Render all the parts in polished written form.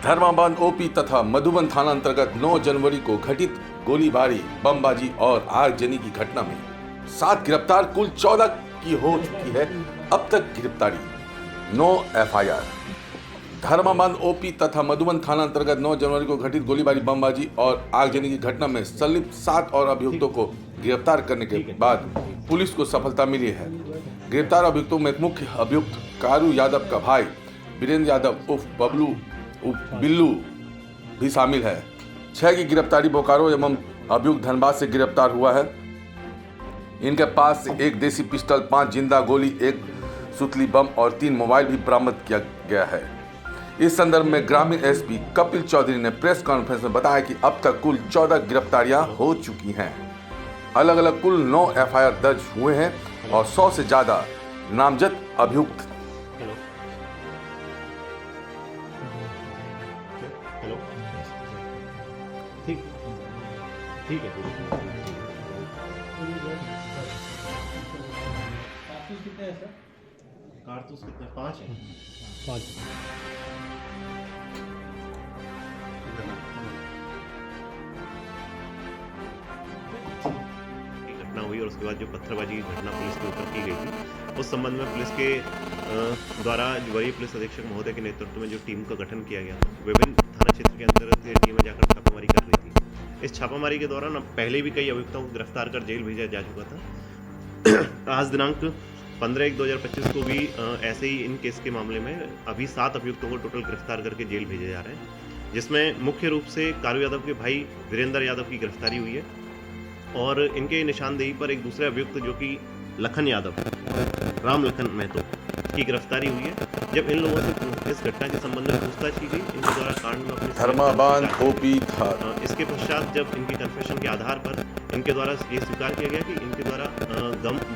Dharmabad OP तथा मधुबन थाना अंतर्गत 9 जनवरी को घटित गोलीबारी, बमबाजी और आगजनी की घटना में 7 गिरफ्तार, कुल 14 की हो चुकी है अब तक गिरफ्तारी, 9 एफआईआर। धर्माबाद ओपी तथा मधुबन थाना अंतर्गत 9 जनवरी को घटित गोलीबारी, बमबाजी और आगजनी की घटना में संलिप्त 7 और अभियुक्तों को गिरफ्तार करने के बाद पुलिस को सफलता मिली है। गिरफ्तार अभियुक्तों में मुख्य अभियुक्त कारू यादव का भाई वीरेंद्र यादव उर्फ बबलू बिल्लू भी शामिल है। 6 की गिरफ्तारी बोकारो एवं अभियुक्त धनबाद से गिरफ्तार हुआ है। इनके पास से 1 देसी पिस्टल, 5 जिंदा गोली, 1 सुतली बम और 3 मोबाइल भी बरामद किया गया है। इस संदर्भ में ग्रामीण एसपी कपिल चौधरी ने प्रेस कॉन्फ्रेंस में बताया कि अब तक कुल 14 गिरफ्तारियां हो चुकी हैं। अलग अलग कुल 9 एफआईआर दर्ज हुए हैं और 100 से ज्यादा नामजद अभियुक्त। ठीक है। कारतूस कितने हैं सर? कारतूस कितने? 5 हैं। 5। घटना हुई और उसके बाद जो पत्थरबाजी की घटना पुलिस के ऊपर की गई थी, उस संबंध में पुलिस के द्वारा वरीय पुलिस अधीक्षक महोदय के नेतृत्व में जो टीम का गठन किया गया, विभिन्न थाना क्षेत्र के अंतर्गत ये टीमें जाकर छापामारी कर रही थी। इस छापामारी के दौरान पहले भी कई अभियुक्तों को गिरफ्तार कर जेल भेजा जा चुका था। आज दिनांक 15/1/2025 को भी ऐसे ही इन केस के मामले में अभी 7 अभियुक्तों को टोटल गिरफ्तार करके जेल भेजे जा रहे हैं, जिसमें मुख्य रूप से कारू यादव के भाई वीरेंद्र यादव की गिरफ्तारी हुई है और इनके निशानदेही पर एक दूसरे अभियुक्त जो कि लखन यादव, राम लखन महतो की गिरफ्तारी हुई है। जब इन लोगों से इस घटना के संबंध में पूछताछ की गई, इनके द्वारा कांड में अपनी धर्माबाद ओपी था। इसके पश्चात जब इनकी कन्फेशन के आधार पर इनके द्वारा ये स्वीकार किया गया कि इनके द्वारा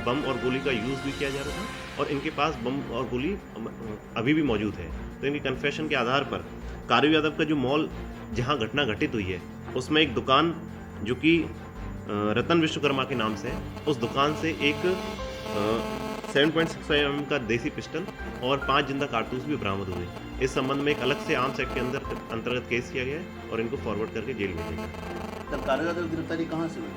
बम और गोली का यूज़ भी किया जा रहा था और इनके पास बम और गोली अभी भी मौजूद है। तो इनकी कन्फेशन के आधार पर कारू यादव का जो मॉल जहां घटना घटित हुई है, उसमें एक दुकान जो कि रतन विश्वकर्मा के नाम से है, उस दुकान से एक 7.65 mm का देसी पिस्टल और 5 जिंदा कारतूस भी बरामद हुए। इस संबंध में एक अलग से आर्म्स एक्ट के अंतर्गत केस किया गया है और इनको फॉरवर्ड करके जेल भेजा गया। कारू यादव की गिरफ्तारी कहाँ से हुई?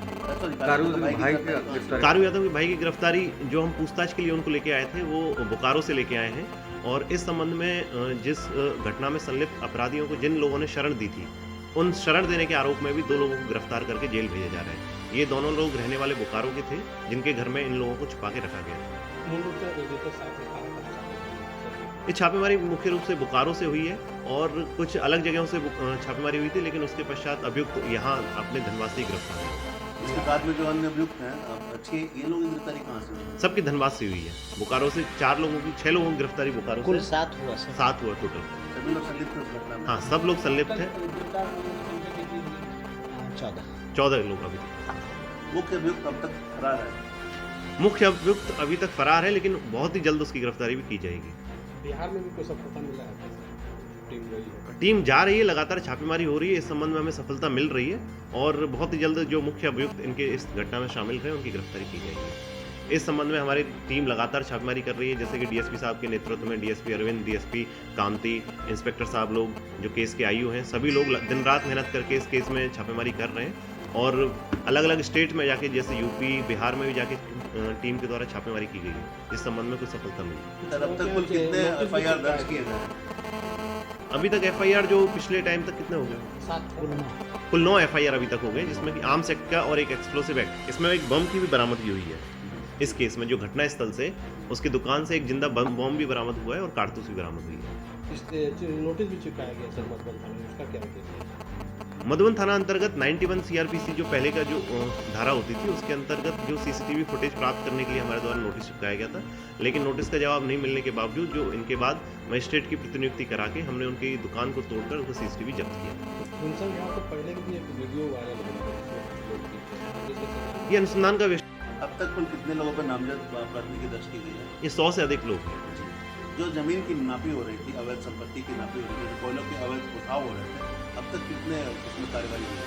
कारू यादव के भाई की गिरफ्तारी जो हम पूछताछ के लिए उनको लेके आए थे, वो बोकारो से लेके आए हैं और इस संबंध में जिस घटना में संलिप्त अपराधियों को जिन लोगों ने शरण दी थी, उन शरण देने के आरोप में भी 2 लोगों को गिरफ्तार करके जेल भेजे जा रहे हैं। ये दोनों लोग रहने वाले बोकारो के थे, जिनके घर में इन लोगों को छुपा के रखा गया। ये छापेमारी मुख्य रूप से बोकारो से हुई है और कुछ अलग जगहों से छापेमारी हुई थी, लेकिन उसके पश्चात अभियुक्त यहाँ अपने धनबाद से गिरफ्तार हुए। इसके बाद में जो अन्य अभियुक्त हैं, अच्छी ये लोगों की गिरफ्तारी कहाँ से हुई? सबकी धनबाद से हुई है। बोकारो से 6 लोगों की गिरफ्तारी बोकारो कुल से 7 हुआ। 7 हुआ टोटल। सभी लोग संलिप्त हैं उस घटना में? हाँ, सब लोग संलिप्त हैं। 14 लोग अभी तक। मुख्य अभियुक्त अब तक फरार है। मुख्य अभियुक्त अभी तक फरार है, लेकिन बहुत ही जल्द उसकी गिरफ्तारी भी की जाएगी। बिहार में भी कोई सफलता मिला है? टीम जा रही है, लगातार छापेमारी हो रही है, इस संबंध में हमें सफलता मिल रही है और बहुत ही जल्द जो मुख्य अभियुक्त इनके इस घटना में शामिल रहे उनकी गिरफ्तारी की जाएगी। इस संबंध में हमारी टीम लगातार छापेमारी कर रही है, जैसे कि डीएसपी साहब के नेतृत्व में डीएसपी अरविंद, डीएसपी कांति, इंस्पेक्टर साहब लोग जो केस के आईयू हैं, सभी लोग दिन रात मेहनत करके इस केस में छापेमारी कर रहे हैं और अलग अलग स्टेट में जाके, जैसे यूपी, बिहार में भी जाके टीम के द्वारा छापेमारी की गई है, इस संबंध में कुछ सफलता मिली। अब तक कुल कितने एफआईआर दर्ज किए गए? अभी तक एफआईआर जो पिछले टाइम तक कितने हो गए? कुल 9 एफआईआर अभी तक हो गए, जिसमें कि आर्म्स एक्ट का और एक एक्सप्लोसिव एक्ट, इसमें एक बम की भी बरामदगी हुई है। इस केस में जो घटना स्थल से उसकी दुकान से एक जिंदा बम भी बरामद हुआ है और कारतूस भी बरामद हुई है। नोटिस भी चिपकाया गया सर मधुबन थाने में, उसका क्या केस है? मधुबन थाना अंतर्गत 91 सीआरपीसी जो पहले का जो धारा होती थी, उसके अंतर्गत जो सीसीटीवी फुटेज प्राप्त करने के लिए हमारे द्वारा नोटिस चिपकाया गया था, लेकिन नोटिस का जवाब नहीं मिलने के बावजूद जो इनके बाद मजिस्ट्रेट की प्रतिनियुक्ति करा के हमने उनकी दुकान को तोड़कर उनको सीसीटीवी जब्त किया। यहाँ तो पहले भी एक वीडियो वायरल हो रहा है, ये अनुसंधान का विषय। अब तक कुल कितने लोगों पर नामजद प्राथमिकी दर्ज की गई है? ये 100 से अधिक लोग हैं। जो जमीन की नापी हो रही थी, अवैध संपत्ति की नापी हो रही थी, जो कोयलों के अवैध उठाव हो रहे थे, अब तक कितने उसमें कार्रवाई हुई है?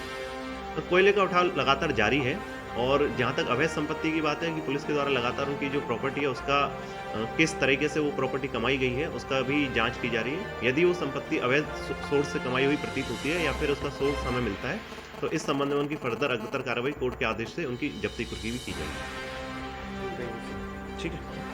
कोयले का उठाव लगातार जारी है और जहाँ तक अवैध संपत्ति की बात है कि पुलिस के द्वारा लगातार उनकी जो प्रॉपर्टी है उसका किस तरीके से वो प्रॉपर्टी कमाई गई है उसका भी जांच की जा रही है। यदि वो संपत्ति अवैध सोर्स से कमाई हुई प्रतीत होती है या फिर उसका सोर्स हमें मिलता है तो इस संबंध में उनकी फर्दर अग्रतर कार्रवाई कोर्ट के आदेश से उनकी जब्ती कुर्की भी की जाएगी। ठीक है।